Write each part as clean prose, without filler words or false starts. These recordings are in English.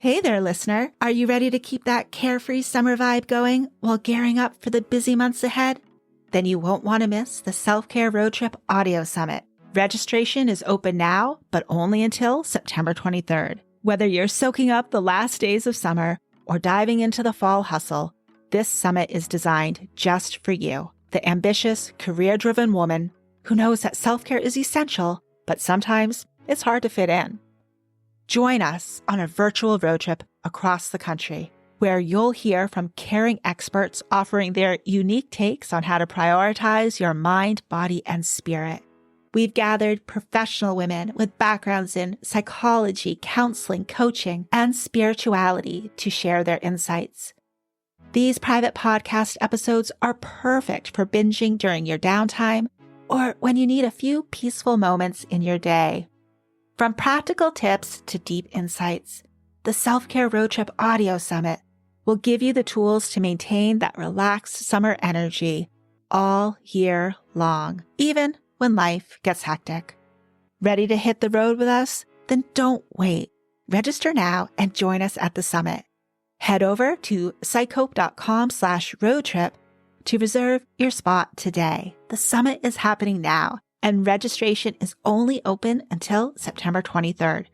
Hey there, listener. Are you ready to keep that carefree summer vibe going while gearing up for the busy months ahead? Then you won't want to miss the Self-Care Road Trip Audio Summit. Registration is open now, but only until September 23rd. Whether you're soaking up the last days of summer or diving into the fall hustle, this summit is designed just for you, the ambitious, career-driven woman who knows that self-care is essential, but sometimes it's hard to fit in. Join us on a virtual road trip across the country, where you'll hear from caring experts offering their unique takes on how to prioritize your mind, body, and spirit. We've gathered professional women with backgrounds in psychology, counseling, coaching, and spirituality to share their insights. These private podcast episodes are perfect for binging during your downtime or when you need a few peaceful moments in your day. From practical tips to deep insights, the Self-Care Road Trip Audio Summit will give you the tools to maintain that relaxed summer energy all year long, even when life gets hectic. Ready to hit the road with us? Then don't wait. Register now and join us at the summit. Head over to PsycHope.com/roadtrip to reserve your spot today. The summit is happening now, and registration is only open until September 23rd.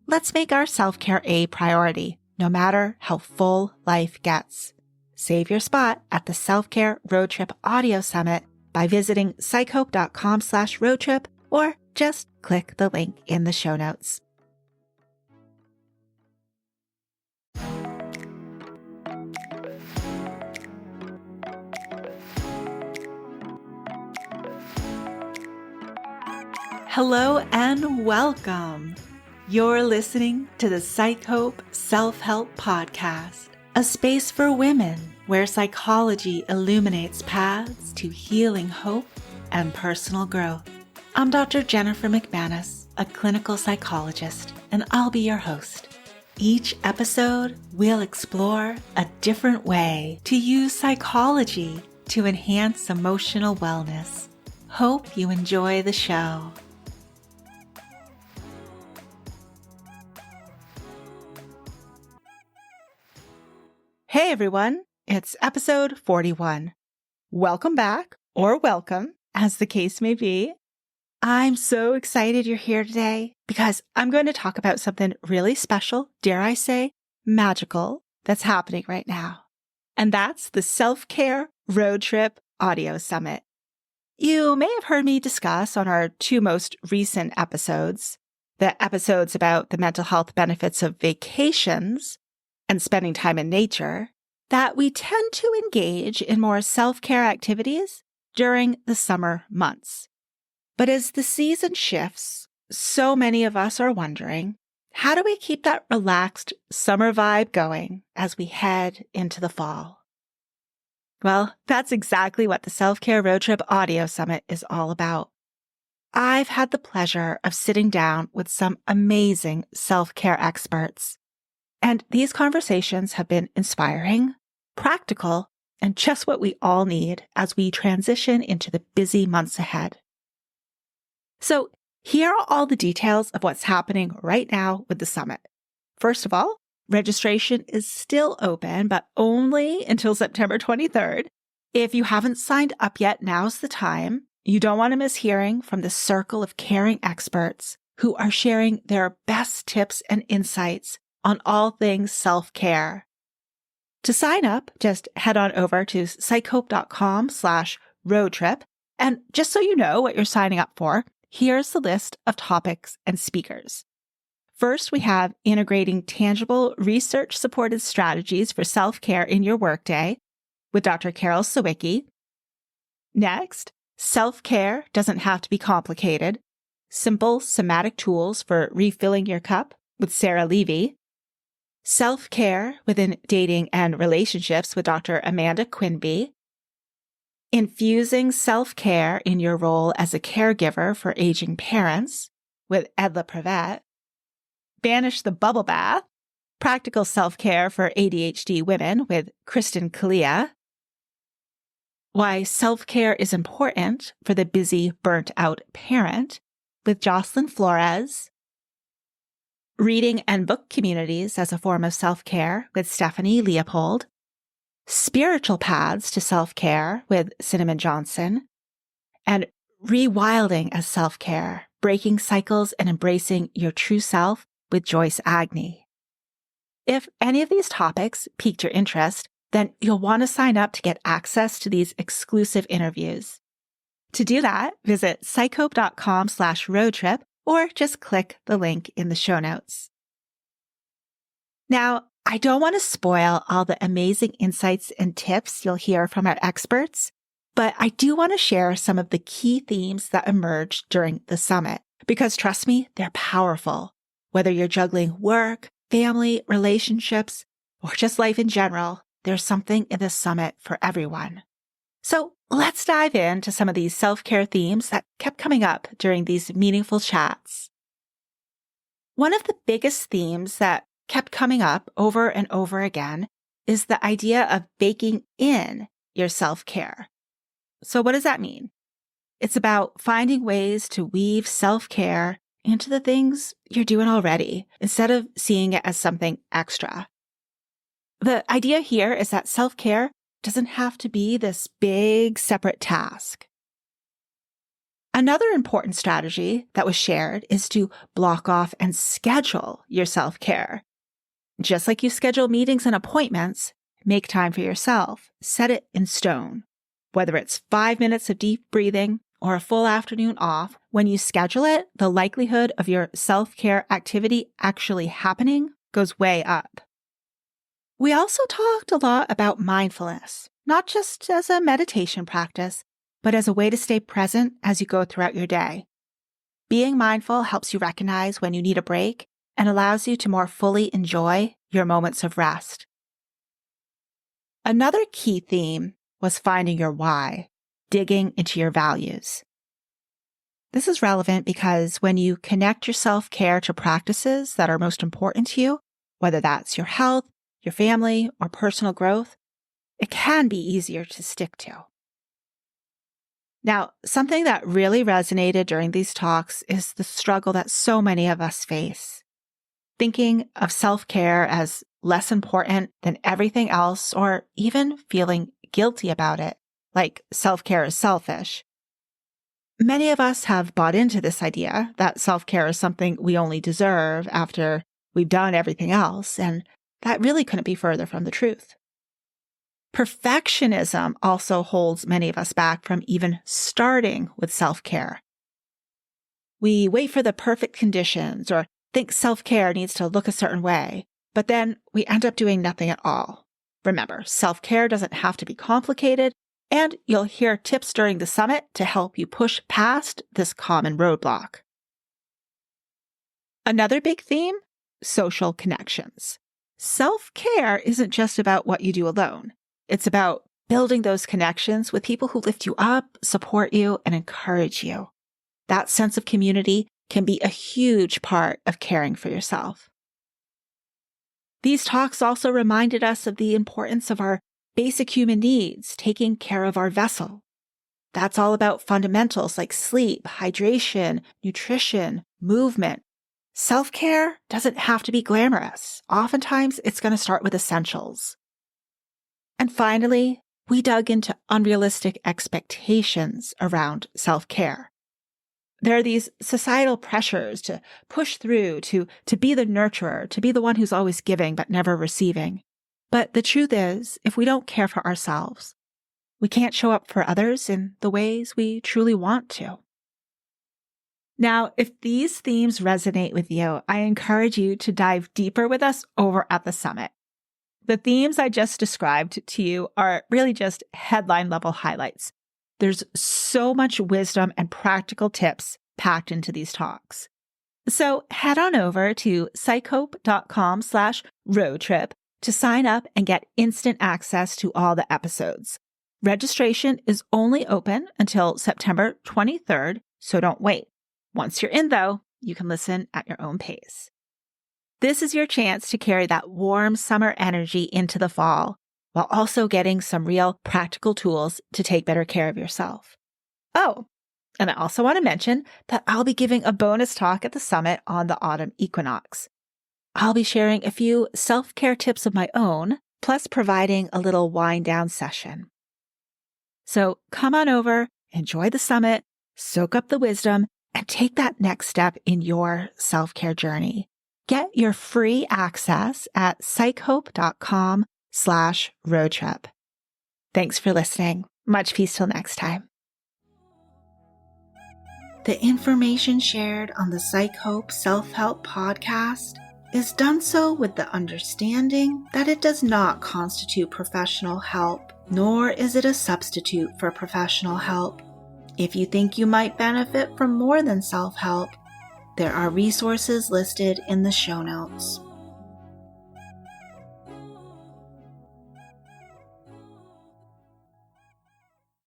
Let's make our self-care a priority, no matter how full life gets. Save your spot at the Self-Care Road Trip Audio Summit by visiting PsycHope.com/roadtrip or just click the link in the show notes. Hello and welcome. You're listening to the PsycHope Self-Help podcast, a space for women where psychology illuminates paths to healing, hope, and personal growth. I'm Dr. Jennifer McManus, a clinical psychologist, and I'll be your host. Each episode, we'll explore a different way to use psychology to enhance emotional wellness. Hope you enjoy the show. Hey everyone, it's episode 41. Welcome back, or welcome, as the case may be. I'm so excited you're here today because I'm going to talk about something really special, dare I say, magical, that's happening right now. And that's the Self-Care Road Trip Audio Summit. You may have heard me discuss on our two most recent episodes, the episodes about the mental health benefits of vacations and spending time in nature, that we tend to engage in more self-care activities during the summer months. But as the season shifts, so many of us are wondering, how do we keep that relaxed summer vibe going as we head into the fall? Well, that's exactly what the Self-Care Road Trip Audio Summit is all about. I've had the pleasure of sitting down with some amazing self-care experts. And these conversations have been inspiring, practical, and just what we all need as we transition into the busy months ahead. So here are all the details of what's happening right now with the summit. First of all, registration is still open, but only until September 23rd. If you haven't signed up yet, now's the time. You don't want to miss hearing from the circle of caring experts who are sharing their best tips and insights on all things self-care. To sign up, just head on over to psychope.com/roadtrip. And just so you know what you're signing up for, here's the list of topics and speakers. First, we have integrating tangible research-supported strategies for self-care in your workday with Dr. Carol Sawicki. Next, self-care doesn't have to be complicated. Simple somatic tools for refilling your cup with Sarah Levy. Self-care within dating and relationships with Dr. Amanda Quinby. Infusing self-care in your role as a caregiver for aging parents with Edla Prevet. Banish the bubble bath. Practical self-care for ADHD women with Kristen Kalia. Why self-care is important for the busy, burnt-out parent with Jocelyn Flores. reading and book communities as a form of self-care with Stephanie Leopold, spiritual paths to self-care with Cinnamon Johnson, and rewilding as self-care, breaking cycles and embracing your true self with Joyce Agnew. If any of these topics piqued your interest, then you'll want to sign up to get access to these exclusive interviews. To do that, visit psychope.com/roadtrip or just click the link in the show notes. Now, I don't want to spoil all the amazing insights and tips you'll hear from our experts, but I do want to share some of the key themes that emerged during the summit, because trust me, they're powerful. Whether you're juggling work, family, relationships, or just life in general, there's something in this summit for everyone. So let's dive into some of these self-care themes that kept coming up during these meaningful chats. One of the biggest themes that kept coming up over and over again is the idea of baking in your self-care. So what does that mean? It's about finding ways to weave self-care into the things you're doing already, instead of seeing it as something extra. The idea here is that self-care doesn't have to be this big separate task. Another important strategy that was shared is to block off and schedule your self-care. Just like you schedule meetings and appointments, make time for yourself. Set it in stone. Whether it's 5 minutes of deep breathing or a full afternoon off, when you schedule it, the likelihood of your self-care activity actually happening goes way up. We also talked a lot about mindfulness, not just as a meditation practice, but as a way to stay present as you go throughout your day. Being mindful helps you recognize when you need a break and allows you to more fully enjoy your moments of rest. Another key theme was finding your why, digging into your values. This is relevant because when you connect your self-care to practices that are most important to you, whether that's your health, your family, or personal growth, it can be easier to stick to. Now, something that really resonated during these talks is the struggle that so many of us face. Thinking of self-care as less important than everything else, or even feeling guilty about it, like self-care is selfish. Many of us have bought into this idea that self-care is something we only deserve after we've done everything else, and that really couldn't be further from the truth. Perfectionism also holds many of us back from even starting with self-care. We wait for the perfect conditions or think self-care needs to look a certain way, but then we end up doing nothing at all. Remember, self-care doesn't have to be complicated, and you'll hear tips during the summit to help you push past this common roadblock. Another big theme, social connections. Self-care isn't just about what you do alone. It's about building those connections with people who lift you up, support you, and encourage you. That sense of community can be a huge part of caring for yourself. These talks also reminded us of the importance of our basic human needs, taking care of our vessel. That's all about fundamentals like sleep, hydration, nutrition, movement. Self-care doesn't have to be glamorous. Oftentimes, it's going to start with essentials. And finally, we dug into unrealistic expectations around self-care. There are these societal pressures to push through, to be the nurturer, to be the one who's always giving but never receiving. But the truth is, if we don't care for ourselves, we can't show up for others in the ways we truly want to. Now, if these themes resonate with you, I encourage you to dive deeper with us over at the summit. The themes I just described to you are really just headline level highlights. There's so much wisdom and practical tips packed into these talks. So head on over to psychope.com/roadtrip to sign up and get instant access to all the episodes. Registration is only open until September 23rd, so don't wait. Once you're in, though, you can listen at your own pace. This is your chance to carry that warm summer energy into the fall, while also getting some real practical tools to take better care of yourself. Oh, and I also want to mention that I'll be giving a bonus talk at the summit on the autumn equinox. I'll be sharing a few self-care tips of my own, plus providing a little wind-down session. So come on over, enjoy the summit, soak up the wisdom, and take that next step in your self-care journey. Get your free access at psychope.com/roadtrip. Thanks for listening. Much peace till next time. The information shared on the PsycHope Self-Help podcast is done so with the understanding that it does not constitute professional help, nor is it a substitute for professional help. If you think you might benefit from more than self-help, there are resources listed in the show notes.